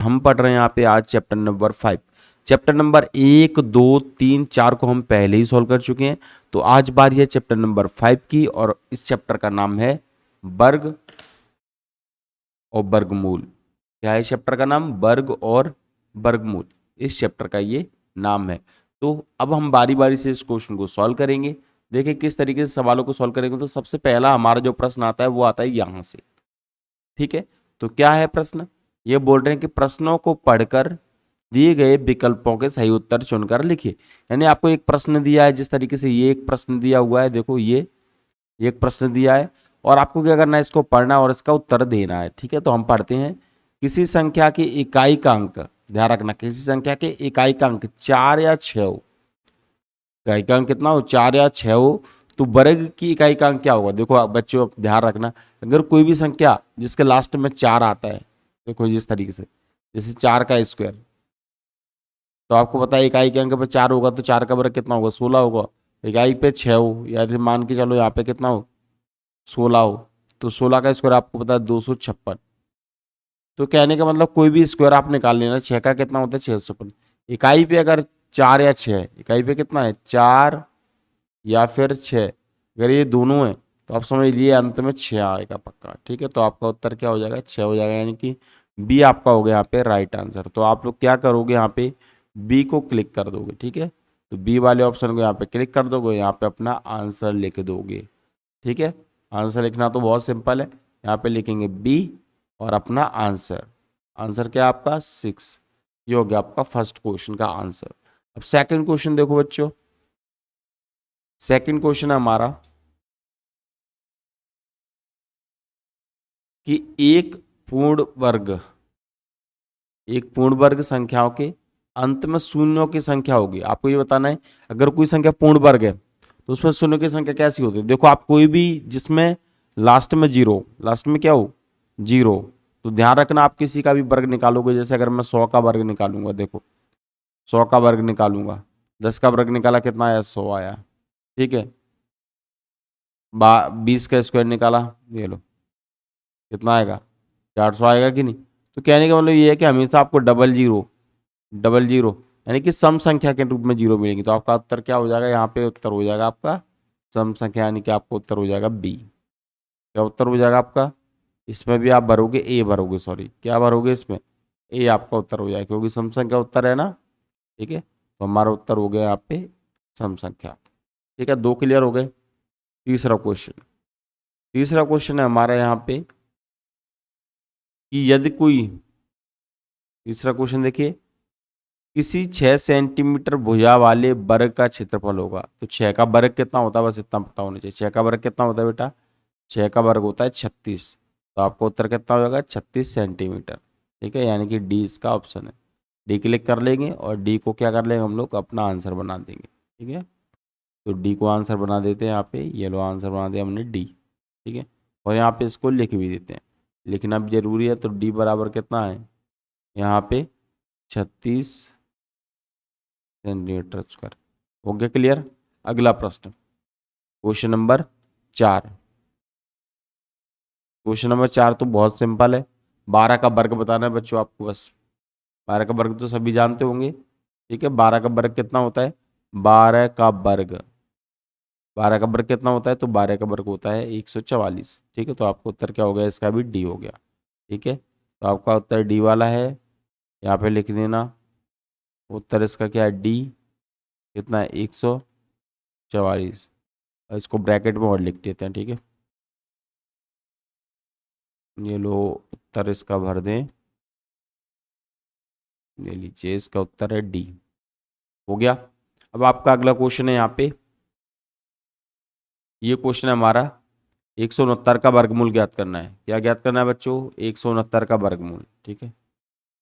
हम पढ़ रहे हैं यहाँ पे आज चैप्टर नंबर 5। चैप्टर नंबर 1, 2, 3, 4 को हम पहले ही सॉल्व कर चुके हैं। तो आज बारी है चैप्टर नंबर 5 की, और इस चैप्टर का नाम है वर्ग और वर्गमूल। क्या है चैप्टर का नाम? वर्ग और वर्गमूल। इस चैप्टर का ये नाम है। तो अब हम बारी बारी से इस क्वेश्चन को सॉल्व करेंगे। देखिए किस तरीके से सवालों को सॉल्व करेंगे। तो सबसे पहला हमारा जो प्रश्न आता है वो आता है यहां से। ठीक है, तो क्या है प्रश्न? ये बोल रहे हैं कि प्रश्नों को पढ़कर दिए गए विकल्पों के सही उत्तर चुनकर लिखिए। यानी आपको एक प्रश्न दिया है, जिस तरीके से ये एक प्रश्न दिया हुआ है, देखो ये एक प्रश्न दिया है, और आपको क्या करना है, इसको पढ़ना और इसका उत्तर देना है। ठीक है, तो हम पढ़ते हैं। किसी संख्या की इकाई का अंक, ध्यान रखना, किसी संख्या के इकाई का अंक 4 या 6 हो, इकाई का अंक कितना हो, 4 या 6 हो, तो वर्ग की इकाई का अंक क्या होगा? देखो आप बच्चों ध्यान रखना, अगर कोई भी संख्या जिसके लास्ट में 4 आता है, देखो जिस तरीके से, जैसे 4 का स्क्वायर, तो आपको पता है इकाई के अंक पे 4 होगा, तो 4 का वर्ग कितना होगा? 16 होगा। इकाई पे 6 हो, या फिर मान के चलो यहाँ पे कितना हो, 16 हो, तो 16 का स्क्वायर आपको पता है 256। तो कहने का मतलब कोई भी स्क्वायर आप निकाल लेना, 6 का कितना होता है? 656। इकाई पे अगर 4 या 6, इकाई पे कितना है? 4 या फिर 6, अगर ये दोनों है तो आप समझ लीजिए अंत में 6 आएगा पक्का। ठीक है, तो आपका उत्तर क्या हो जाएगा? 6 हो जाएगा, यानी कि बी आपका हो गया यहाँ पे राइट आंसर। तो आप लोग क्या करोगे, यहाँ पे बी को क्लिक कर दोगे। ठीक है, तो बी वाले ऑप्शन को यहाँ पे क्लिक कर दोगे, यहाँ पे अपना आंसर लिख दोगे। ठीक है, आंसर लिखना तो बहुत सिंपल है, यहाँ पे लिखेंगे बी और अपना आंसर। आंसर क्या है आपका? 6। ये हो गया आपका फर्स्ट क्वेश्चन का आंसर। अब सेकंड क्वेश्चन देखो बच्चों, सेकंड क्वेश्चन है हमारा कि एक पूर्ण वर्ग संख्याओं के अंत में शून्यों की संख्या होगी। आपको ये बताना है, अगर कोई संख्या पूर्ण वर्ग है तो उसमें शून्य की संख्या कैसी होती है? देखो आप कोई भी जिसमें लास्ट में जीरो, लास्ट में क्या हो? जीरो, तो ध्यान रखना आप किसी का भी वर्ग निकालोगे, जैसे अगर मैं 100 का वर्ग निकालूंगा, देखो 100 का वर्ग निकालूंगा, 10 का वर्ग निकाला, कितना आया? 100 आया। ठीक है, 20 का स्क्वायर निकाला, ये लो कितना आएगा? 400 आएगा कि नहीं? तो कहने का मतलब ये है कि हमेशा आपको डबल जीरो यानी कि सम संख्या के रूप में जीरो मिलेंगी। तो आपका उत्तर क्या हो जाएगा? यहाँ पे उत्तर हो जाएगा आपका सम संख्या, यानी कि आपका उत्तर हो जाएगा बी। क्या उत्तर हो जाएगा आपका? इसमें भी आप भरोगे ए, भरोगे सॉरी, क्या भरोगे इसमें? ए आपका उत्तर हो जाएगा, क्योंकि सम संख्या उत्तर है ना। ठीक है, तो हमारा उत्तर हो गया यहाँ पे सम संख्या। ठीक है, 2 क्लियर हो गए। तीसरा क्वेश्चन है हमारा यहाँ पे कि यदि कोई, तीसरा क्वेश्चन देखिए, किसी 6 सेंटीमीटर भुजा वाले वर्ग का क्षेत्रफल होगा। तो 6 का वर्ग कितना होता है, बस इतना पता होना चाहिए। 6 का वर्ग कितना होता है बेटा? 6 का वर्ग होता है 36। तो आपका उत्तर कितना हो जाएगा? 36 सेंटीमीटर। ठीक है, यानी कि डी इसका ऑप्शन है। डी क्लिक कर लेंगे और डी को क्या कर लेंगे हम लोग? अपना आंसर बना देंगे। ठीक है, तो डी को आंसर बना देते हैं। यहाँ पे ये लो आंसर बना दिया हमने डी। ठीक है, और यहाँ पे इसको लिख भी देते हैं, लिखना भी जरूरी है। तो डी बराबर कितना है यहाँ पे? 36 सेंटीमीटर स्क्वायर। हो गया क्लियर। अगला प्रश्न, क्वेश्चन नंबर 4। क्वेश्चन नंबर 4 तो बहुत सिंपल है। 12 का वर्ग बताना है बच्चों आपको, बस 12 का वर्ग तो सभी जानते होंगे। ठीक है, 12 का वर्ग कितना होता है? 12 का वर्ग, 12 का वर्ग कितना होता है? तो 12 का वर्ग होता है 144। ठीक है, तो आपका उत्तर क्या हो गया? इसका भी डी हो गया। ठीक है, तो आपका उत्तर डी वाला है, यहाँ पे लिख देना। उत्तर इसका क्या है? डी। कितना है? 144। इसको ब्रैकेट में और लिख देते हैं। ठीक है, ये लो उत्तर इसका भर दें, ये लीजिए इसका उत्तर है डी। हो गया। अब आपका अगला क्वेश्चन है यहाँ पे, ये क्वेश्चन है हमारा 169 का वर्गमूल ज्ञात करना है। क्या ज्ञात करना है बच्चों? 169 का वर्गमूल। ठीक है,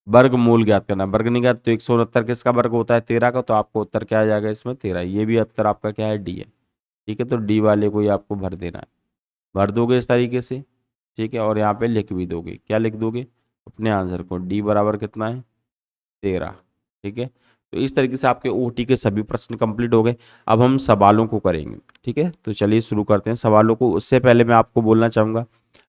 वर्गमूल ज्ञात करना है, वर्ग नहीं ज्ञात। तो 169 किसका वर्ग होता है? 13 का। तो आपको उत्तर क्या आ जाएगा इसमें? 13। ये भी उत्तर आपका क्या है? डी है। ठीक है, तो डी वाले को ही आपको भर देना है, भर दोगे इस तरीके से। ठीक है, और यहाँ पे लिख भी दोगे, क्या लिख दोगे? अपने आंसर को। डी बराबर कितना है? 13। ठीक है, तो इस तरीके से आपके ओटी के सभी प्रश्न कंप्लीट हो गए। अब हम सवालों को करेंगे। ठीक है, तो चलिए शुरू करते हैं सवालों को। उससे पहले मैं आपको बोलना चाहूँगा,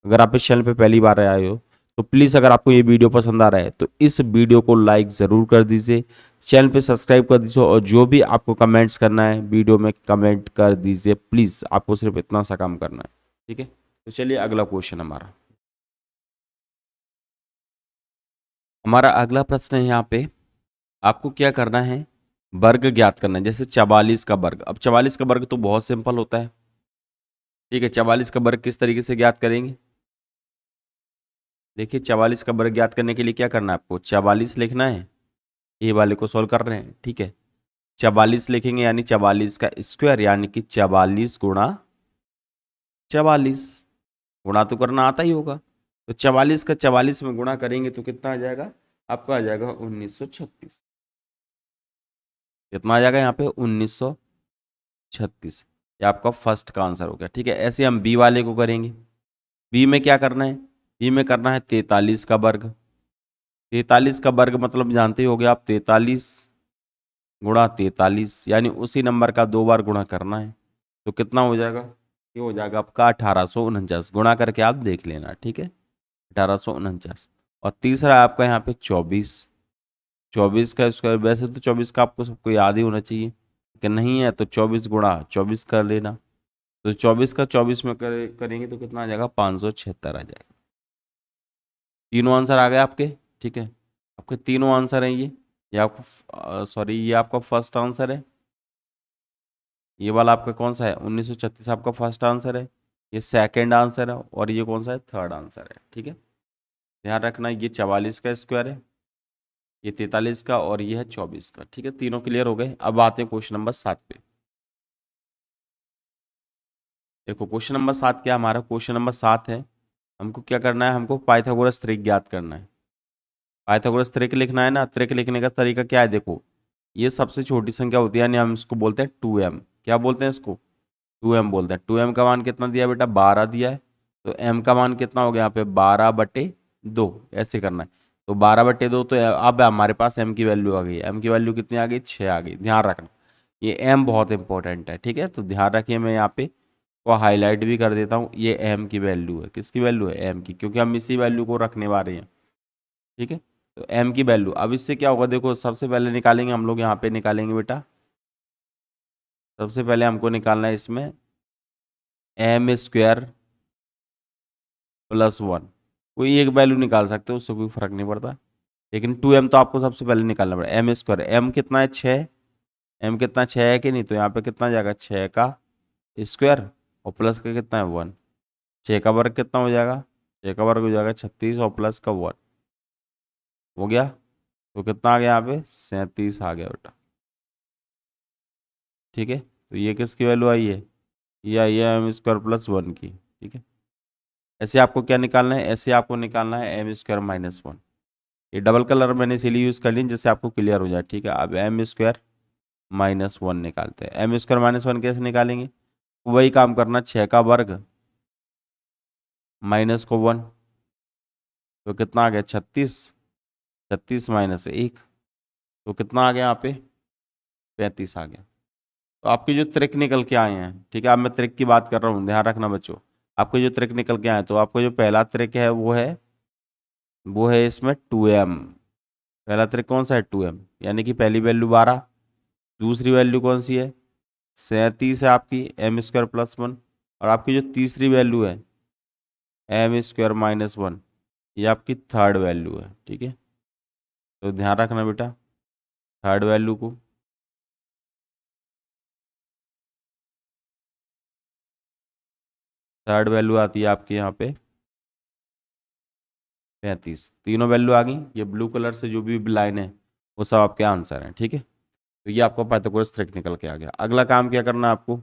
अगर आप इस चैनल पे पहली बार आए हो तो प्लीज़ अगर आपको ये वीडियो पसंद आ रहा है तो इस वीडियो को लाइक ज़रूर कर दीजिए, चैनल पे सब्सक्राइब कर दीजिए और जो भी आपको कमेंट्स करना है वीडियो में कमेंट कर दीजिए प्लीज़। आपको सिर्फ इतना सा काम करना है, ठीक है। तो चलिए अगला क्वेश्चन हमारा अगला प्रश्न है यहाँ पे, आपको क्या करना है, वर्ग ज्ञात करना है। जैसे 44 का वर्ग, अब 44 का वर्ग तो बहुत सिंपल होता है, ठीक है। 44 का वर्ग किस तरीके से ज्ञात करेंगे, देखिए 44 का वर्ग ज्ञात करने के लिए क्या करना है, आपको 44 लिखना है, ए वाले को सोल्व कर रहे हैं, ठीक है। 44 लिखेंगे यानी 44 का स्क्वायर यानी कि 44 गुणा 44, गुणा तो करना आता ही होगा। तो 44 का 44 में गुणा करेंगे तो कितना आ जाएगा, आपका आ जाएगा 1936। कितना आ जाएगा यहाँ पे 1936। ये आपका फर्स्ट का आंसर हो गया, ठीक है। ऐसे हम बी वाले को करेंगे। बी में क्या करना है, बी में करना है 43 का वर्ग। 43 का वर्ग मतलब जानते ही होगे आप, 43 गुणा 43 यानी उसी नंबर का 2 बार गुणा करना है। तो कितना हो जाएगा, ये हो जाएगा आपका 1849। गुणा करके आप देख लेना, ठीक है, 1849। और तीसरा है आपका यहाँ पे 24। 24 का स्क्वायर, वैसे तो 24 का आपको सबको याद ही होना चाहिए, कि नहीं है तो 24 गुणा 24 कर लेना। तो 24 का 24 में करेंगे तो कितना आ जाएगा, 576 आ जाएगा। तीनों आंसर आ गए आपके, ठीक है। आपके तीनों आंसर हैं ये आपको सॉरी ये आपका फर्स्ट आंसर है। ये वाला आपका कौन सा है, 1936 आपका फर्स्ट आंसर है, ये सेकंड आंसर है और ये कौन सा है, थर्ड आंसर है, ठीक है। ध्यान रखना ये 44 का स्क्वायर है, ये 43 का और ये है 24 का, ठीक है। तीनों क्लियर हो गए। अब आते हैं क्वेश्चन नंबर 7 पे। देखो क्वेश्चन नंबर 7 क्या हमारा, क्वेश्चन नंबर 7 है, हमको क्या करना है, हमको पाइथागोरस त्रिक ज्ञात करना है। पाइथागोरस त्रिक लिखना है ना, त्रिक लिखने का तरीका क्या है, देखो ये सबसे छोटी संख्या होती है यानी हम इसको बोलते हैं 2m। क्या बोलते हैं इसको, 2m बोलते हैं। 2m का मान कितना दिया है बेटा, 12 दिया है। तो m का मान कितना हो गया यहाँ पे, 12/2, ऐसे करना है। तो 12/2, तो अब हमारे पास m की वैल्यू आ गई, m की वैल्यू कितनी आ गई, 6 आ गई। ध्यान रखना ये m बहुत इंपॉर्टेंट है, ठीक है। तो ध्यान रखिए, मैं यहाँ पे को हाईलाइट भी कर देता हूँ, ये m की वैल्यू है, किसकी वैल्यू है, m की, क्योंकि हम इसी वैल्यू को रखने वाले हैं, ठीक है। तो m की वैल्यू, अब इससे क्या होगा, देखो सबसे पहले निकालेंगे हम लोग, यहाँ पे निकालेंगे बेटा, सबसे पहले हमको निकालना है इसमें m² + 1। कोई एक वैल्यू निकाल सकते हो, उससे कोई फर्क नहीं पड़ता, लेकिन 2m तो आपको सबसे पहले निकालना पड़ेगा। m², m कितना है, 6, m कितना 6 है कि नहीं, तो यहाँ पे कितना जाएगा, 6 का स्क्वायर और प्लस का कितना है 1, 6 का वर्ग कितना हो जाएगा, 6 का वर्ग हो जाएगा 36 और प्लस का 1 हो गया। तो कितना आ गया यहाँ पे, 37 आ गया बेटा, ठीक है। तो ये किसकी वैल्यू आई है, ये आई है m² + 1 की, ठीक है। ऐसे आपको क्या निकालना है, ऐसे आपको निकालना है m² - 1। ये डबल कलर मैंने इसीलिए यूज़ कर ली जिससे आपको क्लियर हो जाए, ठीक है। अब m² - 1 निकालते हैं। m² - 1 कैसे निकालेंगे, वही काम करना, 6 का वर्ग माइनस को 1, तो कितना आ गया, 36, 36 - 1, तो कितना आ गया यहाँ पे, 35 आ गया। तो आपके जो त्रिक निकल के आए हैं, ठीक है, अब मैं त्रिक की बात कर रहा हूँ, ध्यान रखना बच्चों। आपको जो त्रिक निकल के आए, तो आपको जो पहला त्रिक है वो है इसमें 2m। पहला त्रिक कौन सा है, 2m, यानी कि पहली वैल्यू 12, दूसरी वैल्यू कौन सी है, 37 है आपकी, m² + 1, और आपकी जो तीसरी वैल्यू है m² - 1, ये आपकी थर्ड वैल्यू है, ठीक है। तो ध्यान रखना बेटा, थर्ड वैल्यू को, थर्ड वैल्यू आती है आपकी यहाँ पे 35। तीनों वैल्यू आ गई, ये ब्लू कलर से जो भी लाइन है वो सब आपके आंसर हैं, ठीक है। तो ये आपका पाइथागोरस थ्योरम निकल के आ गया। अगला काम क्या करना है आपको,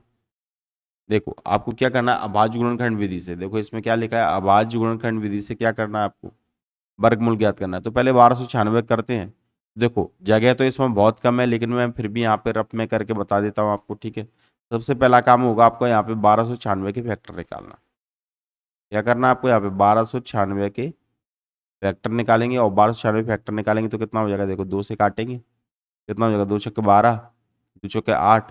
देखो आपको क्या करना है, अभाज्य गुणनखंड विधि से, देखो इसमें क्या लिखा है, अभाज्य गुणनखंड विधि से क्या करना है आपको, वर्गमूल ज्ञात करना है। तो पहले 1296 करते हैं। देखो जगह तो इसमें बहुत कम है, लेकिन मैं फिर भी यहाँ पे रफ में करके बता देता हूँ आपको, ठीक है। सबसे पहला काम होगा आपको यहाँ पे 1296 के फैक्टर निकालना। क्या करना है आपको, यहाँ पे 1296 के फैक्टर निकालेंगे, और 1296 फैक्टर निकालेंगे तो कितना हो जाएगा, देखो 2 से काटेंगे, कितना हो जाएगा, 2 छक्के 12, 2 चौके 8,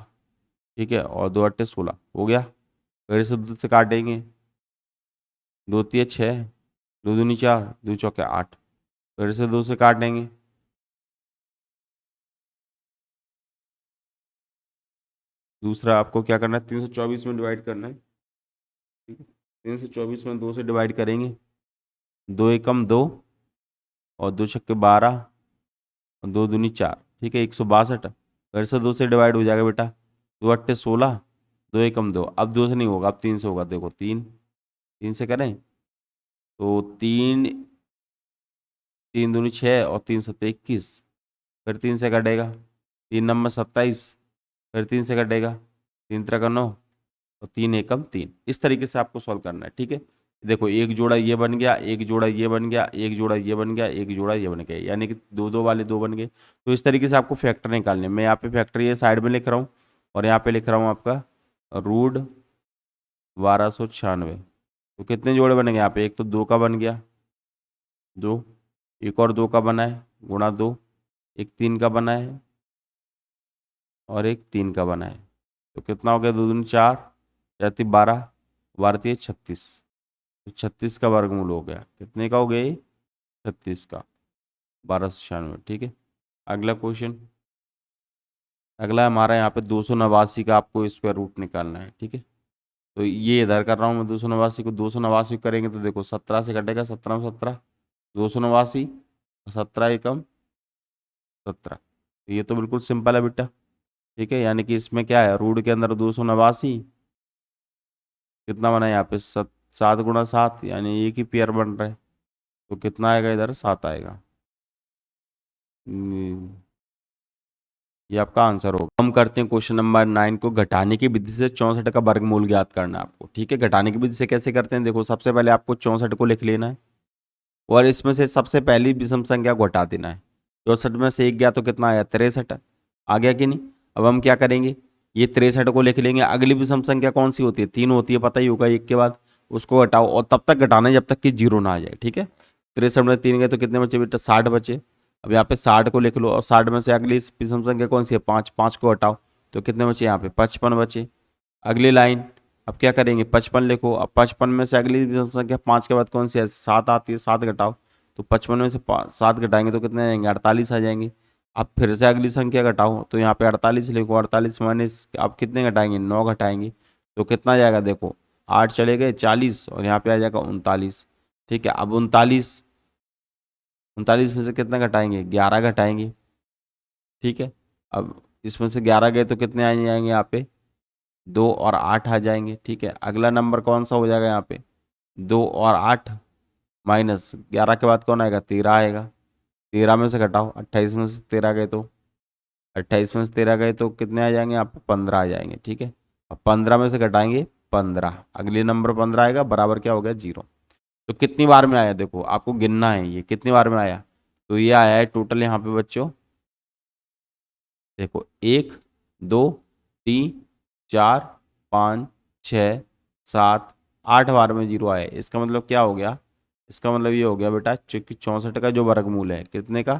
ठीक है, और 2 अट्ठे 16 हो गया। फिर से 2 से काटेंगे, 2 तिये 6, दो दूनी 4, दो चौके 8, फिर से 2 से काटेंगे। दूसरा आपको क्या करना है, 324 में डिवाइड करना है। ठीक है, 324 में 2 से डिवाइड करेंगे। दो एकम 2 और दो छक्के 12 और दो दूनी 4, ठीक है 162। फिर से 2 से डिवाइड हो जाएगा बेटा, दो अट्ठे 16, दो एकम 2। अब 2 से नहीं होगा, अब 3 से होगा। देखो 3, 3 से करें तो 3, 3 दूनी 6 और 3 सत्ते 21। फिर 3 से कटेगा, 3 नंबर 27। फिर 3 से कटेगा, 3 त्रिका 9 और 3 एकम 3। इस तरीके से आपको सॉल्व करना है। ठीक है, देखो एक जोड़ा ये बन गया, एक जोड़ा ये बन गया, एक जोड़ा ये बन गया, एक जोड़ा ये बन गया, यानी कि दो दो वाले दो बन गए। तो इस तरीके से आपको फैक्टर निकालने हैं। मैं यहाँ पे फैक्टर ये साइड में लिख रहा हूँ और यहाँ पे लिख रहा हूँ आपका रूट 1296। तो कितने जोड़े बनेंगे यहाँ पे, एक तो 2 का बन गया, 2, एक और 2 का बना है गुणा 2, एक 3 का बना है और एक 3 का बना है। तो कितना हो गया, 2 दूनी 4, 4 12, 36। तो 36 का वर्गमूल हो गया, कितने का हो गया ये, 36 का, 1296। ठीक है, अगला क्वेश्चन। अगला हमारा यहाँ पे 289 का आपको स्क्वायर रूट निकालना है। ठीक है, तो ये इधर कर रहा हूँ मैं 289 को। 289 करेंगे तो देखो 17 से कटेगा, 17 में 17, 289, 17 एकम 17। तो ये तो बिल्कुल सिंपल है बेटा। ठीक है, यानी कि इसमें क्या है, रूट के अंदर 289, कितना बना है यहाँ पे 7 गुणा 7, यानी एक ही पेयर बन रहा है। तो कितना आएगा इधर, 7 आएगा। ये आपका आंसर होगा। हम करते हैं क्वेश्चन नंबर 9 को। घटाने की विधि से 64 का वर्गमूल ज्ञात करना है आपको। ठीक है, घटाने की विधि से कैसे करते हैं, देखो सबसे पहले आपको 64 को लिख लेना है और इसमें से सबसे पहली विषम संख्या को हटा देना है। 64 में से एक गया तो कितना आया, 63 आ गया कि नहीं। अब हम क्या करेंगे, ये 63 को लिख लेंगे। अगली विषम संख्या कौन सी होती है, 3 होती है, पता ही होगा। एक के बाद उसको घटाओ और तब तक घटाना है जब तक कि 0 ना आ जाए। ठीक है, 63 में 3 गए तो कितने बचे बेटा, 60 बचे। अब यहाँ पे 60 को लिख लो और 60 में से अगली विषम संख्या कौन सी है, 5, 5 को हटाओ तो कितने बचे यहाँ पे, 55 बचे। अगली लाइन, अब क्या करेंगे, 55 लिखो। अब 55 में से अगली विषम संख्या 5 के बाद कौन सी है, 7 आती है, 7 घटाओ। तो 55 में से 7 घटाएंगे तो कितने आ जाएंगे, 48 आ जाएंगे। अब फिर से अगली संख्या घटाओ तो यहाँ पे 48 लिखो। 48 माइनस आप कितने घटाएंगे, 9 घटाएंगे तो कितना आ जाएगा, देखो 8 चले गए 40 और यहाँ पे आ जाएगा 39। ठीक है, अब 39, 39 में से कितना घटाएंगे, 11 घटाएंगे। ठीक है, अब इसमें से 11 गए तो कितने आ जाएंगे यहाँ पे, 2 और 8 आ जाएंगे। ठीक है, अगला नंबर कौन सा हो जाएगा यहाँ पे, 2 और 8 माइनस 11 के बाद कौन आएगा, 13 आएगा। 13 में से घटाओ, 28 में से 13 गए तो, 28 में से 13 गए तो कितने आ जाएंगे, आप 15 आ जाएंगे। ठीक है, अब 15 में से घटाएंगे 15, अगले नंबर 15 आएगा, बराबर क्या हो गया, 0। तो कितनी बार में आया, देखो आपको गिनना है ये कितनी बार में आया। तो ये आया है टोटल यहाँ पे बच्चों, देखो 1, 2, 3, 4, 5, 6, 7, 8 बार में 0 आया। इसका मतलब क्या हो गया, इसका मतलब ये हो गया बेटा, चूंकि 64 का जो वर्गमूल है, कितने का,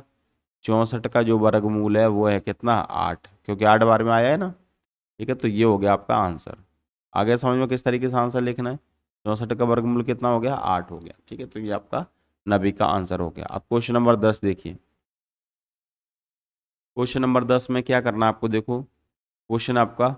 64 का जो वर्गमूल है वो है कितना, 8, क्योंकि 8 बार में आया है ना। ठीक है, तो ये हो गया आपका आंसर। आगे समझ में किस तरीके से आंसर लिखना है, 64 का वर्गमूल कितना हो गया, 8 हो गया। ठीक है, तो ये आपका 90 का आंसर हो गया। अब क्वेश्चन नंबर 10 देखिए। क्वेश्चन नंबर 10 में क्या करना है आपको, देखो क्वेश्चन आपका,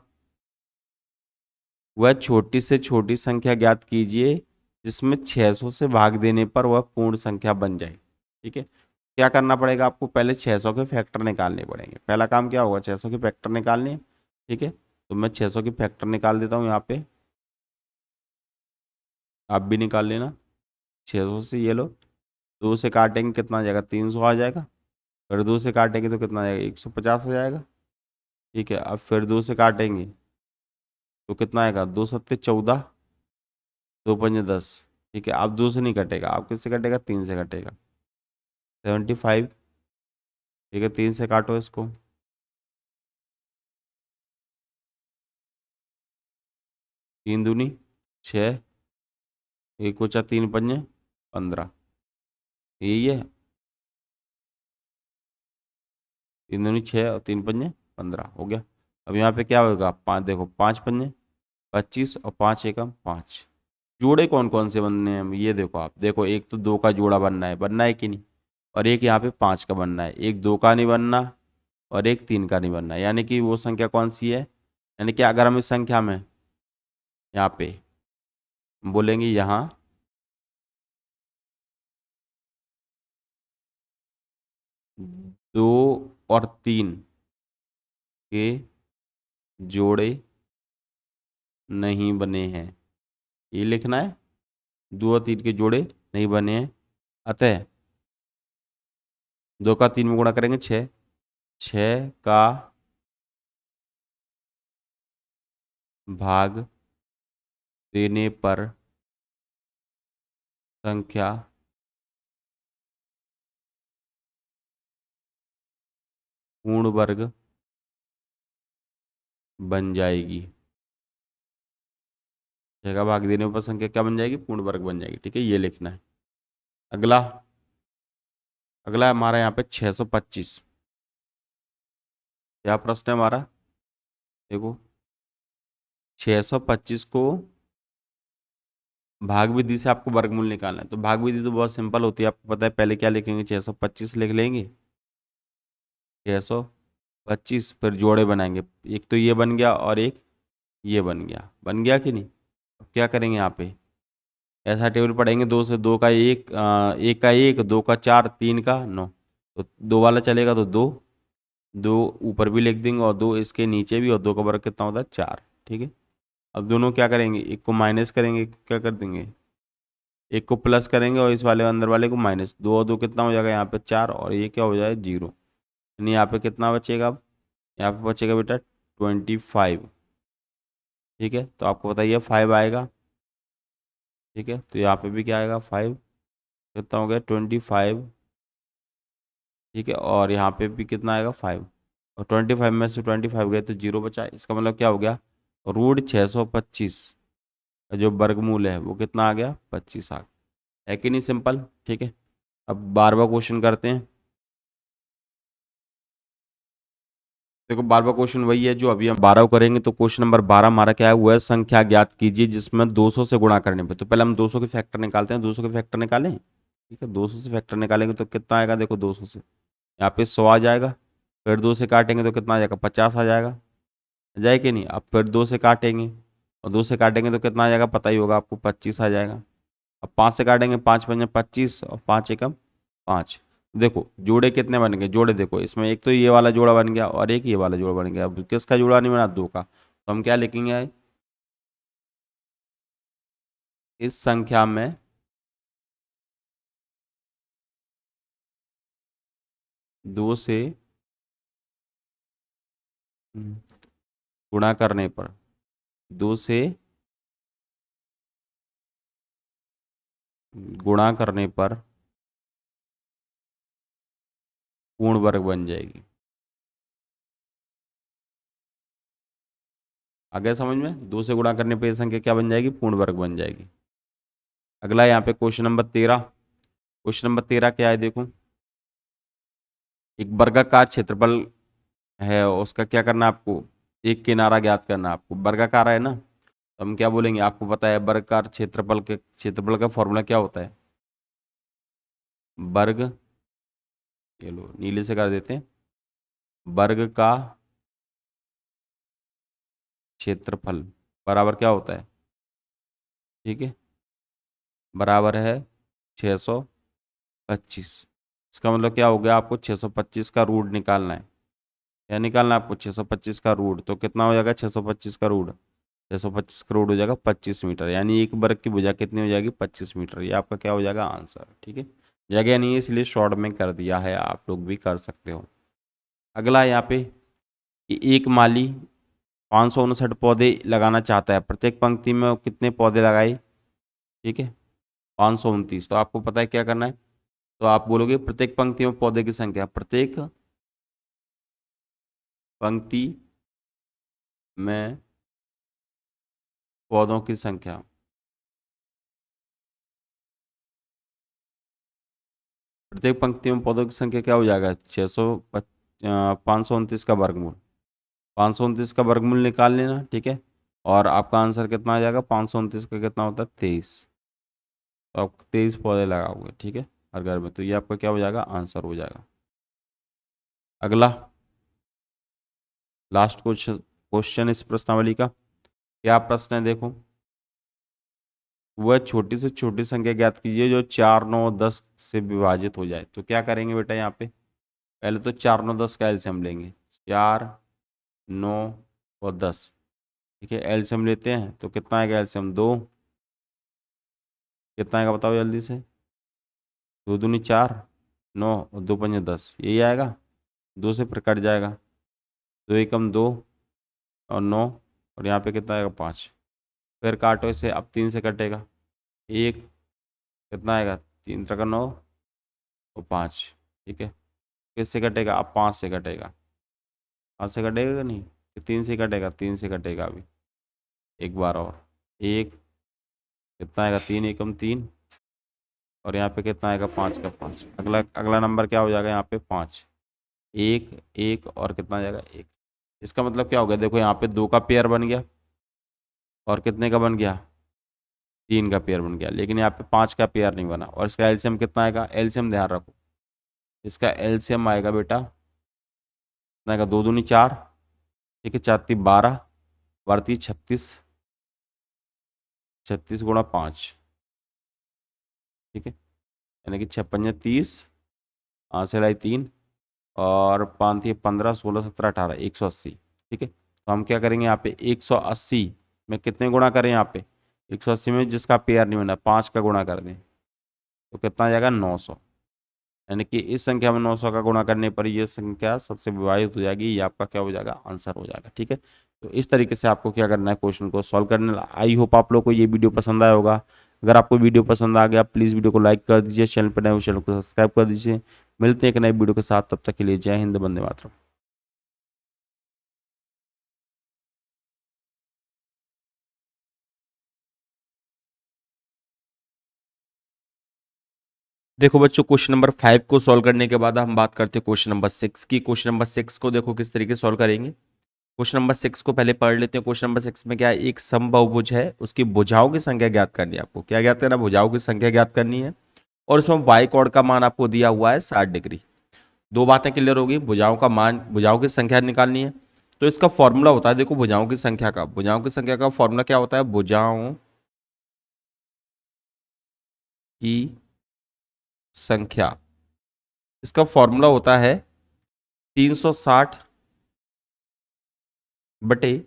वह छोटी से छोटी संख्या ज्ञात कीजिए जिसमें 600 से भाग देने पर वह पूर्ण संख्या बन जाए। ठीक है, क्या करना पड़ेगा आपको, पहले 600 के फैक्टर निकालने पड़ेंगे। पहला काम क्या होगा, 600 के फैक्टर निकालने। ठीक है, तो मैं 600 के फैक्टर निकाल देता हूँ यहाँ पे, आप भी निकाल लेना। 600 से ये लो, 2 से काटेंगे कितना आ जाएगा, 300 आ जाएगा। फिर 2 से काटेंगे तो कितना आ जाएगा, 150 हो जाएगा। ठीक है, अब फिर 2 से काटेंगे तो कितना आएगा, 2 सत्ते 14, 2 पंजे 10। ठीक है, अब 2 से नहीं कटेगा, अब किससे कटेगा, 3 से कटेगा, 75। ठीक है, 3 से काटो इसको, 3 दूनी 6, एक बचा 3 पंजे 15, यही है। 3 दूनी 6 और 3 पंजे 15 हो गया। अब यहाँ पे क्या होगा, 5, देखो 5 पंजे 25 और 5 एकम 5। जोड़े कौन कौन से बनने हैं ये देखो, आप देखो, एक तो 2 का जोड़ा बनना है कि नहीं, और एक यहाँ पे 5 का बनना है, एक 2 का नहीं बनना और एक 3 का नहीं बनना, यानी कि वो संख्या कौन सी है, यानी कि अगर हम इस संख्या में यहाँ पे बोलेंगे यहाँ 2 और 3 के जोड़े नहीं बने हैं, ये लिखना है, 2 और 3 के जोड़े नहीं बने हैं, अतः 2 का 3 में गुणा करेंगे 6, 6 का भाग देने पर संख्या पूर्ण वर्ग बन जाएगी। 6 का भाग देने पर संख्या क्या बन जाएगी, पूर्ण वर्ग बन जाएगी, ठीक है, ये लिखना है। अगला, अगला हमारा यहाँ पे 625, क्या प्रश्न है हमारा, देखो 625 को भाग विधि से आपको वर्गमूल निकालना है, तो भाग विधि तो बहुत सिंपल होती है, आपको पता है, पहले क्या लिखेंगे, 625 लिख लेंगे, 625, फिर जोड़े बनाएंगे, एक तो ये बन गया और एक ये बन गया कि नहीं। अब क्या करेंगे, यहाँ पे ऐसा टेबल पढ़ेंगे, 2 से 2 का एक, एक का एक, 2 का 4, 3 का 9, तो 2 वाला चलेगा तो 2, 2 ऊपर भी लिख देंगे और 2 इसके नीचे भी, और 2 का वर्ग कितना होता है 4, ठीक है। अब दोनों क्या करेंगे, एक को माइनस करेंगे, एक को क्या कर देंगे, एक को प्लस करेंगे और इस वाले अंदर वाले को माइनस, 2 और 2 कितना हो जाएगा यहाँ पे 4, और ये क्या हो जाएगा 0, यानी यहाँ पे कितना बचेगा, अब यहाँ पे बचेगा बेटा 25, ठीक है, तो आपको बताइए 5 आएगा, ठीक है, तो यहाँ पे भी क्या आएगा 5, कितना हो गया 25, ठीक है, और यहाँ पे भी कितना आएगा 5, और 25 में से 25 गए तो 0 बचा, इसका मतलब क्या हो गया, √625 का जो वर्गमूल है वो कितना आ गया, 25 आ गया, है कि नहीं, सिंपल, ठीक है। अब 12वां क्वेश्चन करते हैं, देखो 12वां क्वेश्चन वही है जो अभी हम 12 करेंगे, तो क्वेश्चन नंबर 12 हमारा क्या है, वह संख्या ज्ञात कीजिए जिसमें 200 से गुणा करने पे, तो पहले हम 200 के फैक्टर निकालते हैं, 200 के फैक्टर निकालें, ठीक है, 200 से फैक्टर निकालेंगे तो कितना आएगा, देखो 200 से यहाँ पे 100 आ जाएगा, फिर 2 से काटेंगे तो कितना आ जाएगा, 50 आ जाएगा, जाए कि नहीं, अब फिर 2 से काटेंगे और 2 से काटेंगे तो कितना आ जाएगा, पता ही होगा आपको, 25 आ जाएगा। अब 5 से काटेंगे, 5 पंजे 25 और 5 एकम 5, देखो जोड़े कितने बन गए, जोड़े देखो, इसमें एक तो ये वाला जोड़ा बन गया और एक ये वाला जोड़ा बन गया, अब किसका जोड़ा नहीं बना, 2 का, तो हम क्या लिखेंगे, इस संख्या में 2 से गुणा करने पर, 2 से गुणा करने पर पूर्ण वर्ग बन जाएगी, आ गया समझ में, 2 से गुणा करने पर यह संख्या क्या बन जाएगी, पूर्ण वर्ग बन जाएगी। अगला यहाँ पे क्वेश्चन नंबर 13, क्वेश्चन नंबर 13 क्या है, देखो एक वर्गाकार क्षेत्रफल है, उसका क्या करना है आपको, एक किनारा ज्ञात करना है आपको, वर्गाकार है ना, तो हम क्या बोलेंगे, आपको पता है वर्गाकार क्षेत्रफल का फॉर्मूला क्या होता है, वर्ग, ये लो नीले से कर देते हैं, वर्ग का क्षेत्रफल बराबर क्या होता है, ठीक है, बराबर है 625, इसका मतलब क्या हो गया, आपको 625 का रूट निकालना है, क्या निकालना है आपको, 625 का रूट, तो कितना हो जाएगा 625 का रूट, 625 करोड़ हो जाएगा 25 मीटर, यानी एक वर्ग की भुजा कितनी हो जाएगी, 25 मीटर, ये आपका क्या हो जाएगा आंसर, ठीक है। जगह नहीं है इसलिए शॉर्ट में कर दिया है, आप लोग भी कर सकते हो। अगला यहाँ पे कि एक माली 559 पौधे लगाना चाहता है, प्रत्येक पंक्ति में वो कितने पौधे लगाए, ठीक है 529, तो आपको पता है क्या करना है, तो आप बोलोगे प्रत्येक पंक्ति में पौधे की संख्या, प्रत्येक पंक्ति में पौधों की संख्या, प्रत्येक पंक्ति में पौधों की संख्या क्या हो जाएगा, 529 का वर्गमूल, 529 का वर्गमूल निकाल लेना, ठीक है, और आपका आंसर कितना आ जाएगा, 529 का कितना होता है, 23। तो आप 23 पौधे लगाओगे, ठीक है, हर घर में, तो ये आपका क्या हो जाएगा, आंसर हो जाएगा। अगला लास्ट क्वेश्चन इस प्रश्नावली का, क्या प्रश्न है देखो, वह छोटी से छोटी संख्या ज्ञात कीजिए जो 4, 9, 10 से विभाजित हो जाए। तो क्या करेंगे बेटा, यहाँ पे पहले तो 4, 9, 10 का एलसीएम लेंगे, 4, 9 और 10, ठीक है, एलसीएम लेते हैं तो कितना आएगा, एलसीएम 2, कितना आएगा बताओ जल्दी से, 2 दूनी 4, 9 और 2 पंजे 10, यही आएगा, 2 से फिर कट जाएगा, 2 एकम 2 और 9, और यहाँ पे कितना आएगा, 5, फिर काटो इसे, अब 3 से कटेगा, 1, कितना आएगा, 3 त्रिका 9 और 5, ठीक है, किससे कटेगा, अब 5 से कटेगा, 5 से कटेगा कि नहीं, 3 से कटेगा, 3 से कटेगा अभी, एक बार और, 1, कितना आएगा, 3 एकम 3, और यहाँ पे कितना आएगा, 5 का 5, अगला अगला नंबर क्या हो जाएगा यहाँ पे, 5, 1, 1 और कितना आ जाएगा, 1। इसका मतलब क्या हो गया, देखो यहाँ पे 2 का पेयर बन गया, और कितने का बन गया, 3 का पेयर बन गया, लेकिन यहाँ पे 5 का पेयर नहीं बना। और इसका एलसीएम कितना आएगा, एलसीएम ध्यान रखो, इसका एलसीएम आएगा बेटा, कितना आएगा, 2 दूनी 4, ठीक है, 4 तीन 12, 12 36, 36 गुणा 5, ठीक है, यानी कि 6 पंजे 30, 5 से लाई 3, और 5 थी 15, 16, 17, 18, 180, ठीक है। तो हम क्या करेंगे यहाँ पे, 180 में कितने गुणा करें, यहाँ पे 180 में जिसका पेयर नहीं बना 5 का गुणा कर दें, तो कितना आ जाएगा, 900, यानी कि इस संख्या में 900 का गुणा करने पर ये संख्या सबसे विभाजित हो जाएगी, ये आपका क्या हो जाएगा, आंसर हो जाएगा, ठीक है। तो इस तरीके से आपको क्या करना है, क्वेश्चन को सॉल्व करने। आई होप आप लोग को ये वीडियो पसंद आया होगा। अगर आपको वीडियो पसंद आ गया प्लीज़ वीडियो को लाइक कर दीजिए, चैनल पर नए हो चैनल को सब्सक्राइब कर दीजिए। मिलते हैं एक नए वीडियो के साथ, तब तक के लिए जय हिंद, वंदे मातरम। देखो बच्चों, क्वेश्चन नंबर 5 को सॉल्व करने के बाद हम बात करते हैं क्वेश्चन नंबर 6 की। क्वेश्चन नंबर 6 को देखो किस तरीके से सॉल्व करेंगे। क्वेश्चन नंबर 6 को पहले पढ़ लेते हैं। क्वेश्चन नंबर 6 में क्या है, एक समबाहुभुज है, उसकी भुजाओं की संख्या ज्ञात करनी है। आपको क्या ज्ञात करना है, भुजाओं की संख्या ज्ञात करनी है, और इसमें वाई कोण का मान आपको दिया हुआ है 60 डिग्री। दो बातें क्लियर होगी, भुजाओं का मान, भुजाओं की संख्या निकालनी है। तो इसका फॉर्मूला होता है, देखो भुजाओं की संख्या का, भुजाओं की संख्या का फॉर्मूला क्या होता है, भुजाओं की संख्या, इसका फॉर्मूला होता है 360 बटे,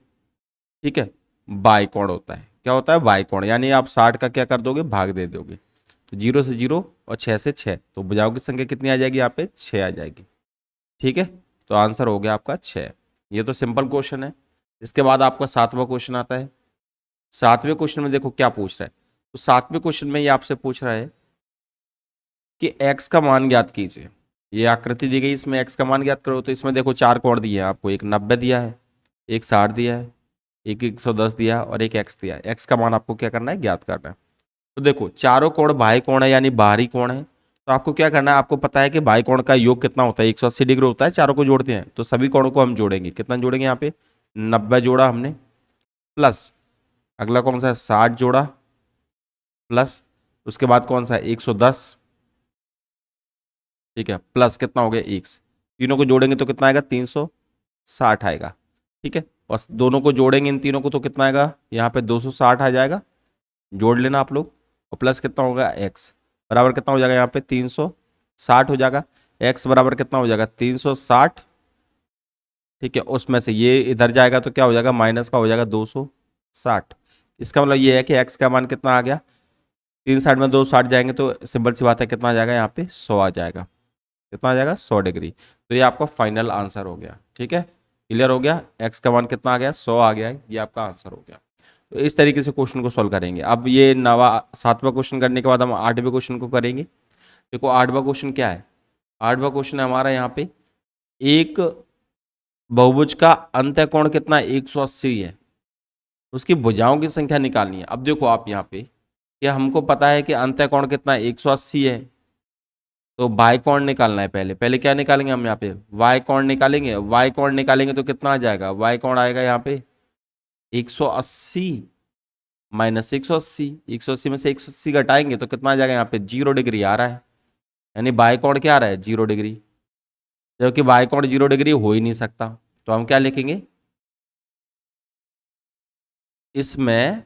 ठीक है, बाई कोण होता है। क्या होता है, बाई कोण, यानी आप 60 का क्या कर दोगे, भाग दे दोगे, तो 0 से 0 और 6 से 6, तो भुजाओं की संख्या कितनी आ जाएगी, यहाँ पे 6 आ जाएगी, ठीक है। तो आंसर हो गया आपका 6। ये तो सिंपल क्वेश्चन है। इसके बाद आपका 7वां क्वेश्चन आता है। 7वें क्वेश्चन में देखो क्या पूछ रहा है, तो 7वें क्वेश्चन में ये आपसे पूछ रहा है कि x का मान ज्ञात कीजिए। ये आकृति दी गई, इसमें x का मान ज्ञात करो। तो इसमें देखो 4 कोण दिए हैं आपको, एक 90 दिया है, एक 60 दिया है, एक 110 दिया है, और एक x दिया है। x का मान आपको क्या करना है, ज्ञात करना है। तो देखो चारों कोण बाह्य कोण है, यानी बाहरी कोण है। तो आपको क्या करना है, आपको पता है कि बाह्य कोण का योग कितना होता है, 180 डिग्री होता है, चारों को जोड़ते हैं। तो सभी कोणों को हम जोड़ेंगे, कितना जोड़ेंगे, यहाँ पे 90 जोड़ा हमने, प्लस अगला कौन सा है, 60 जोड़ा, प्लस उसके बाद कौन सा है, 110, ठीक है, प्लस कितना हो गया, x। तीनों को जोड़ेंगे तो कितना आएगा, 360 आएगा, ठीक है। और दोनों को जोड़ेंगे इन तीनों को तो कितना आएगा, यहाँ पे 260 आ जाएगा, जोड़ लेना आप लोग। और प्लस कितना होगा, x बराबर कितना हो जाएगा, यहाँ पे 360 हो जाएगा। x बराबर कितना हो जाएगा, 360, ठीक है। उसमें से ये इधर जाएगा तो क्या हो जाएगा, माइनस का हो जाएगा 260। इसका मतलब ये है कि x का मान कितना आ गया, 360 में 260 जाएंगे तो सिंपल सी बात है, कितना आ जाएगा, यहाँ पे 100 आ जाएगा। कितना आ जाएगा, 100 डिग्री। तो ये आपका फाइनल आंसर हो गया, ठीक है, क्लियर हो गया। x का मान कितना आ गया, 100 आ गया है, ये आपका आंसर हो गया। तो इस तरीके से क्वेश्चन को सॉल्व करेंगे। अब ये 7वां क्वेश्चन करने के बाद हम 8वें क्वेश्चन को करेंगे। देखो 8वां क्वेश्चन क्या है, 8वां क्वेश्चन है हमारा यहाँ पे, एक बहुभुज का अंतः कोण कितना, 180 है, उसकी भुजाओं की संख्या निकालनी है। अब देखो आप यहाँ पे, क्या हमको पता है कि अंतः कोण कितना 180 है, तो बाय कोण निकालना है। पहले पहले क्या निकालेंगे हम, यहाँ पे वाई कोण निकालेंगे। वाई कोण निकालेंगे तो कितना आ जाएगा, वाई कोण आएगा यहाँ पे 180 माइनस 180, 180 में से 180 घटाएंगे तो कितना आ जाएगा, यहाँ पे 0 डिग्री आ रहा है, यानी बाय कोण क्या आ रहा है, 0 डिग्री, जबकि बाय कोण 0 डिग्री हो ही नहीं सकता। तो हम क्या लिखेंगे, इसमें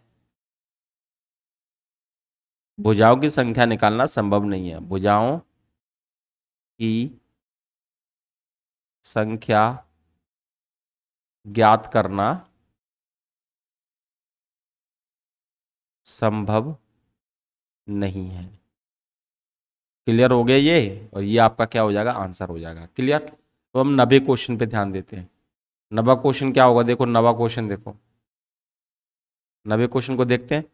भुजाओं की संख्या निकालना संभव नहीं है। भुजाओं की संख्या ज्ञात करना संभव नहीं है। क्लियर हो गया ये, और ये आपका क्या हो जाएगा, आंसर हो जाएगा। क्लियर। तो हम 90 क्वेश्चन पे ध्यान देते हैं। 90 क्वेश्चन क्या होगा, देखो 90 क्वेश्चन देखो, 90 क्वेश्चन को देखते हैं।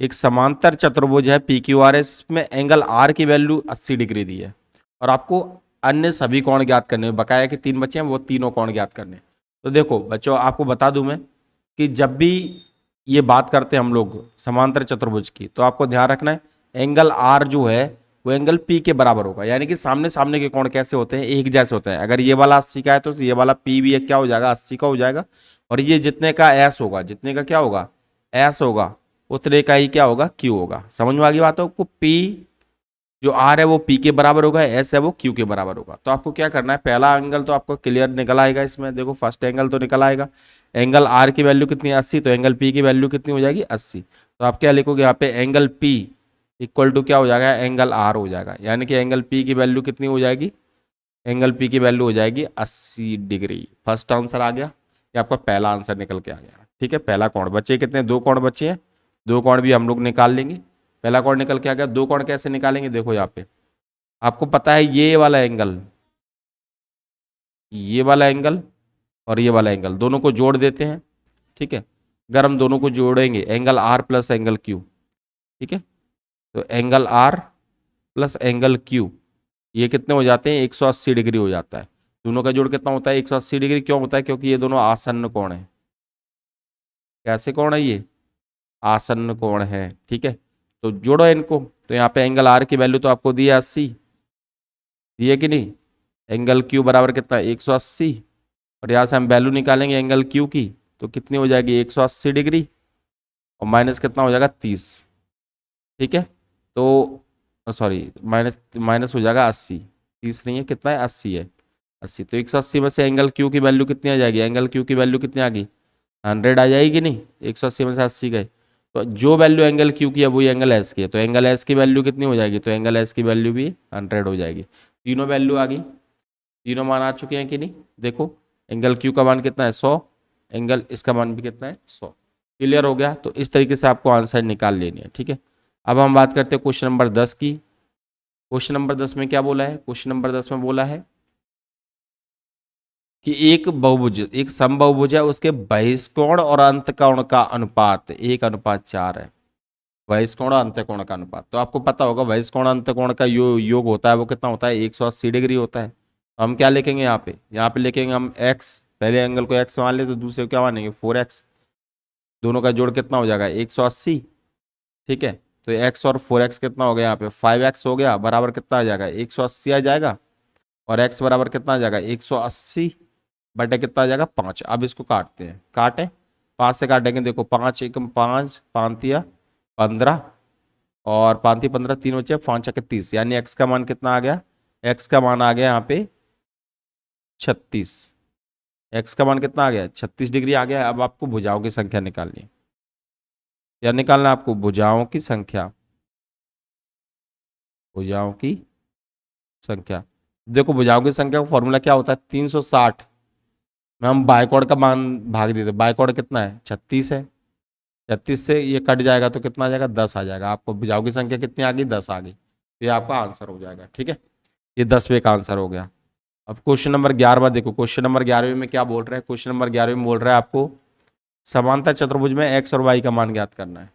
एक समांतर चतुर्भुज है पी क्यू आर एस में एंगल आर की वैल्यू 80 डिग्री दी है, और आपको अन्य सभी कोण ज्ञात करने हैं। बकाया के 3 बचे हैं, वो तीनों कोण ज्ञात करने हैं। तो देखो बच्चों, आपको बता दूं मैं कि जब भी ये बात करते हैं हम लोग समांतर चतुर्भुज की, तो आपको ध्यान रखना है एंगल आर जो है वो एंगल पी के बराबर होगा। यानी कि सामने सामने के कोण कैसे होते हैं, एक जैसे होते हैं। अगर ये वाला 80 का है तो ये वाला पी भी क्या हो जाएगा, 80 का हो जाएगा। और ये जितने का एस होगा, जितने का क्या होगा, एस होगा, उतने का ही क्या होगा, क्यू होगा। समझ में आ गई बात को, पी जो आर है वो पी के बराबर होगा, एस है वो क्यू के बराबर होगा। तो आपको क्या करना है, पहला एंगल तो आपको क्लियर निकल आएगा इसमें, देखो फर्स्ट एंगल तो निकल आएगा। एंगल आर की वैल्यू कितनी है, 80, तो एंगल पी की वैल्यू कितनी हो जाएगी, 80। तो आप क्या लिखोगे यहाँ पे, एंगल पी इक्वल टू क्या हो जाएगा, एंगल आर हो जाएगा। यानी कि एंगल पी की वैल्यू कितनी हो जाएगी, एंगल पी की वैल्यू हो जाएगी 80 डिग्री। फर्स्ट आंसर आ गया, ये आपका पहला आंसर निकल के आ गया। ठीक है, पहला कोण बचे कितने, 2 कोण बचे हैं, 2 कोण भी हम लोग निकाल लेंगे। पहला कोण निकल के आ गया। 2 कोण कैसे निकालेंगे, देखो यहाँ पे आपको पता है ये वाला एंगल, ये वाला एंगल और ये वाला एंगल दोनों को जोड़ देते हैं। ठीक है, अगर हम दोनों को जोड़ेंगे, angle R plus angle Q, ठीक है, तो angle R plus angle Q ये कितने हो जाते हैं, 180 डिग्री हो जाता है। दोनों का जोड़ कितना होता है, 180 डिग्री। क्यों होता है, क्योंकि ये दोनों आसन्न कोण है। कैसे कोण है ये, आसन्न कोण है। ठीक है, तो जोड़ो इनको। तो यहाँ पे एंगल आर की वैल्यू तो आपको दी है 80, दी है कि नहीं। एंगल क्यू बराबर कितना है, 180, और यहाँ से हम वैल्यू निकालेंगे एंगल क्यू की, तो कितनी हो जाएगी, 180 डिग्री, और माइनस कितना हो जाएगा, 30। ठीक है, तो सॉरी माइनस माइनस हो जाएगा 80, 30 नहीं है, कितना है, 80 है, 80। तो 180 में से एंगल क्यू की वैल्यू कितनी आ जाएगी, एंगल क्यू की वैल्यू कितनी आ गई, 100 आ जाएगी नहीं। 180 में से 80 गए, तो जो वैल्यू एंगल क्यू की है वही एंगल एस की है। तो एंगल एस की वैल्यू कितनी हो जाएगी, तो एंगल एस की वैल्यू भी 100 हो जाएगी। तीनों वैल्यू आ गई, तीनों मान आ चुके हैं कि नहीं। देखो एंगल क्यू का मान कितना है, 100, एंगल इसका मान भी कितना है, 100। क्लियर हो गया। तो इस तरीके से आपको आंसर निकाल लेनी है। ठीक है, अब हम बात करते हैं क्वेश्चन नंबर 10 की। क्वेश्चन नंबर 10 में क्या बोला है, क्वेश्चन नंबर 10 में बोला है कि एक बहुभुज, एक समबहुभुज है, उसके बहिष्कोण और अंतकोण का अनुपात 1:4 है। बहिष्कोण और अंतकोण का अनुपात, तो आपको पता होगा बहिष्कोण अंतकोण का योग होता है वो कितना होता है, 180 डिग्री होता है। तो हम क्या लिखेंगे यहाँ पे, लिखेंगे हम x, पहले एंगल को x मान ले तो दूसरे को क्या मानेंगे, 4x। दोनों का जोड़ कितना हो जाएगा, 180। ठीक है, तो x और 4x कितना हो गया, यहाँ पे 5x हो गया, बराबर कितना आ जाएगा, 180 आ जाएगा। और x बराबर कितना आ जाएगा, 180 बटे कितना आ जाएगा, 5। अब इसको काटते हैं, काटे 5 से काटेंगे, देखो 5 एकम 5, 5 15, और 5 15, 3 बचे, 5 30, यानी x का मान कितना आ गया, x का मान आ गया यहाँ पे 36। x का मान कितना आ गया, 36 डिग्री आ गया। अब आपको भुजाओं की संख्या निकालनी है। क्या निकालना है आपको, भुजाओं की संख्या, भुजाओं की संख्या। देखो भुजाओं की संख्या का फॉर्मूला क्या होता है, 360 में हम बायकोण का मान भाग देते, बायकोण कितना है, 36 है। 36 से ये कट जाएगा तो कितना आ जाएगा, 10 आ जाएगा। आपको भुजाओं की संख्या कितनी आ गई, 10 आ गई। तो ये आपका आंसर हो जाएगा। ठीक है, ये 10वें का आंसर हो गया। अब क्वेश्चन नंबर 11 देखो, क्वेश्चन नंबर 11 में क्या बोल रहा है, क्वेश्चन नंबर 11 में बोल रहा है आपको समांतर चतुर्भुज में एक्स और वाई का मान ज्ञात करना है।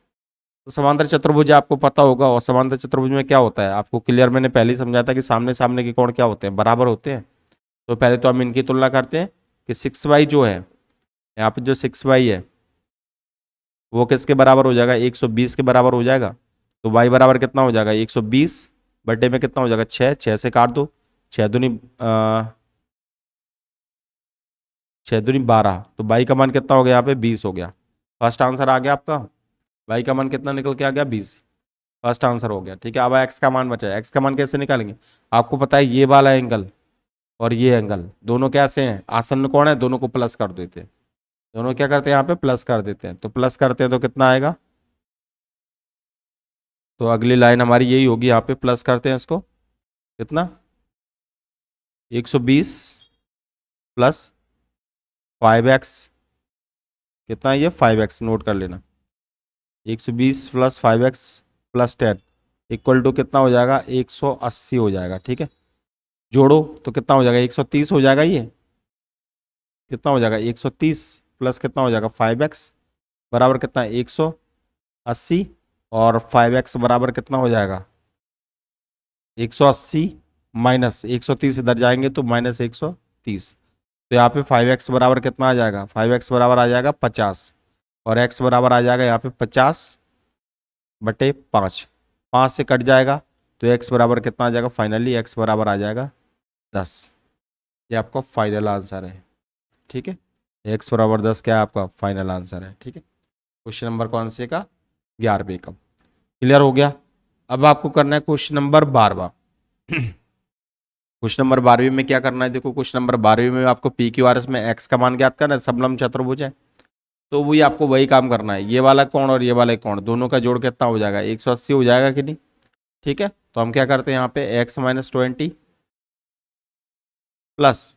तो समांतर चतुर्भुज आपको पता होगा, और समांतर चतुर्भुज में क्या होता है आपको क्लियर मैंने पहले ही समझाया था कि सामने सामने के कोण क्या होते हैं, बराबर होते हैं। तो पहले तो हम इनकी तुलना करते हैं कि 6y जो है, यहाँ पे जो 6y है वो किसके बराबर हो जाएगा, 120 के बराबर हो जाएगा। तो y बराबर कितना हो जाएगा, 120 बटे में कितना हो जाएगा, 6, 6 से काट दो, 6 दूनी 6 दूनी 12, तो y का मान कितना हो गया यहाँ पे, 20 हो गया। फर्स्ट आंसर आ गया आपका, y का मान कितना निकल के आ गया 20, फर्स्ट आंसर हो गया। ठीक है, अब x का मान बचा है, x का मान कैसे निकालेंगे, आपको पता है ये वाला एंगल और ये एंगल दोनों कैसे हैं, आसन्न कोण है, दोनों को प्लस कर देते हैं, दोनों क्या करते हैं यहाँ पे प्लस कर देते हैं, तो प्लस करते हैं तो कितना आएगा, तो अगली लाइन हमारी यही होगी, यहाँ पे प्लस करते हैं इसको, कितना 120 प्लस 5x, कितना ये 5x, नोट कर लेना, 120 plus 5x plus 10 equal to कितना हो जाएगा 180 हो जाएगा। ठीक है, जोड़ो तो कितना हो जाएगा 130 हो जाएगा, ये कितना हो जाएगा 130 प्लस कितना हो जाएगा 5x बराबर कितना 180 और 5x बराबर कितना हो जाएगा 180 माइनस 130 इधर जाएंगे तो माइनस 130, तो यहाँ पे 5x बराबर कितना आ जाएगा, 5x बराबर आ जाएगा 50 और x बराबर आ जाएगा यहाँ पे 50/5, 5 से कट जाएगा तो x बराबर कितना आ जाएगा, फाइनली x बराबर आ जाएगा 10। ये आपका फाइनल आंसर है। ठीक है, x बराबर 10 क्या है आपका फाइनल आंसर है। ठीक है, क्वेश्चन नंबर कौन से का 11वें का क्लियर हो गया। अब आपको करना है क्वेश्चन नंबर 12वां। क्वेश्चन नंबर 12वीं में क्या करना है, देखो क्वेश्चन नंबर 12वीं में आपको पी क्यू आर एस में x का मान ज्ञात करना है, समलंब चतुर्भुज है, तो वही आपको वही काम करना है, ये वाला कोण और ये वाला कोण दोनों का जोड़ कितना हो जाएगा 180 हो जाएगा कि नहीं। ठीक है, तो हम क्या करते हैं यहाँ पे x minus 20 plus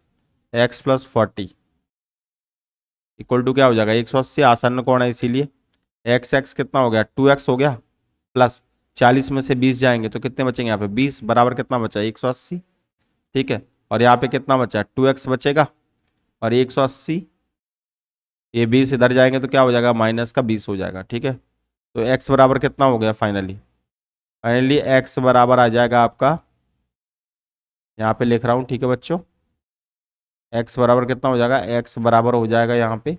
x plus 40 equal to क्या हो जाएगा 180, आसन्न कोण है इसीलिए x कितना हो गया 2x हो गया, प्लस 40 में से 20 जाएंगे तो कितने बचेंगे यहाँ पे 20 बराबर कितना बचा 180। ठीक है, और यहाँ पे कितना बचा 2x बचेगा और 180, ये 20 इधर जाएंगे तो क्या हो जाएगा माइनस का 20 हो जाएगा। ठीक है, तो x बराबर कितना हो गया फाइनली x बराबर आ जाएगा आपका, यहाँ पे लिख रहा हूँ। ठीक है बच्चों, x बराबर कितना हो जाएगा, x बराबर हो जाएगा यहाँ पे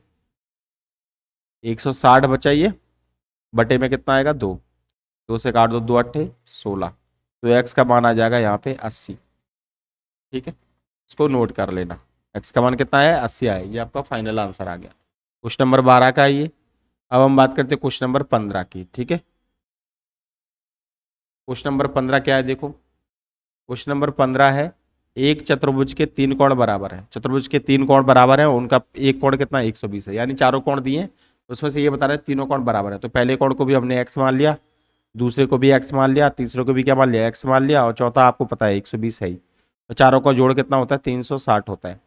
160 बचाइए, बटे में कितना आएगा 2, 2 से काट दो 2 8 16, तो x का मान आ जाएगा यहाँ पे 80। ठीक है, इसको नोट कर लेना, x का मान कितना है 80 आया, ये आपका फाइनल आंसर आ गया। क्वेश्चन नंबर 12 का है ये। अब हम बात करते हैं क्वेश्चन नंबर 15 की। ठीक है, क्वेश्चन नंबर 15 क्या है, देखो क्वेश्चन नंबर 15 है, एक चतुर्भुज के 3 कोण बराबर है, चतुर्भुज के 3 कोण बराबर है, उनका एक कोण कितना 120 है, यानी चारों कोण दिए हैं, उसमें से ये बता रहे हैं तीनों कोण बराबर है, तो पहले कोण को भी हमने x मान लिया, दूसरे को भी x मान लिया, तीसरे को भी क्या मान लिया x मान लिया, और चौथा आपको पता है 120 है ही, तो चारों का जोड़ कितना होता है 360 होता है,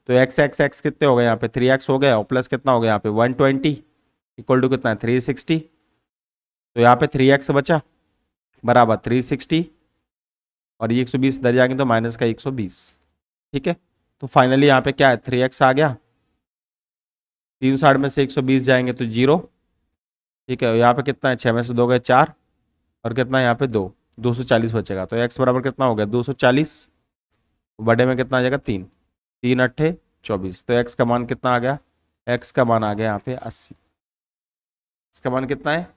तो x कितने हो गए यहाँ पे 3x हो गया और प्लस कितना हो गया यहाँ पे 120 इक्वल टू कितना है 360, तो यहाँ पे 3x बचा बराबर 360 और ये 120 इधर जाएंगे तो माइनस का 120। ठीक है, तो फाइनली यहाँ पे क्या है 3x आ गया, 360 में से 120 जाएंगे तो 0। ठीक है, यहाँ पे कितना है 6 में से 2 गए 4 और कितना है यहाँ पे 2, 240 बचेगा, तो x बराबर कितना हो गया 240, बड़े में कितना आ जाएगा 3, 3 8 24, तो x का मान कितना आ गया, x का मान आ गया यहाँ पे 80, x का मान कितना है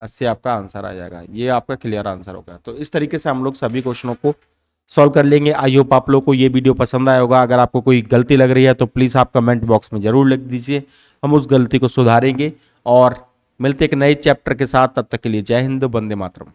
80 आपका आंसर आ जाएगा, ये आपका क्लियर आंसर होगा। तो इस तरीके से हम लोग सभी क्वेश्चनों को सॉल्व कर लेंगे। आई होप आप लोग को ये वीडियो पसंद आया होगा, अगर आपको कोई गलती लग रही है तो प्लीज़ आप कमेंट बॉक्स में जरूर लिख दीजिए, हम उस गलती को सुधारेंगे और मिलते एक नए चैप्टर के साथ, तब तक के लिए जय हिंद, वंदे मातरम।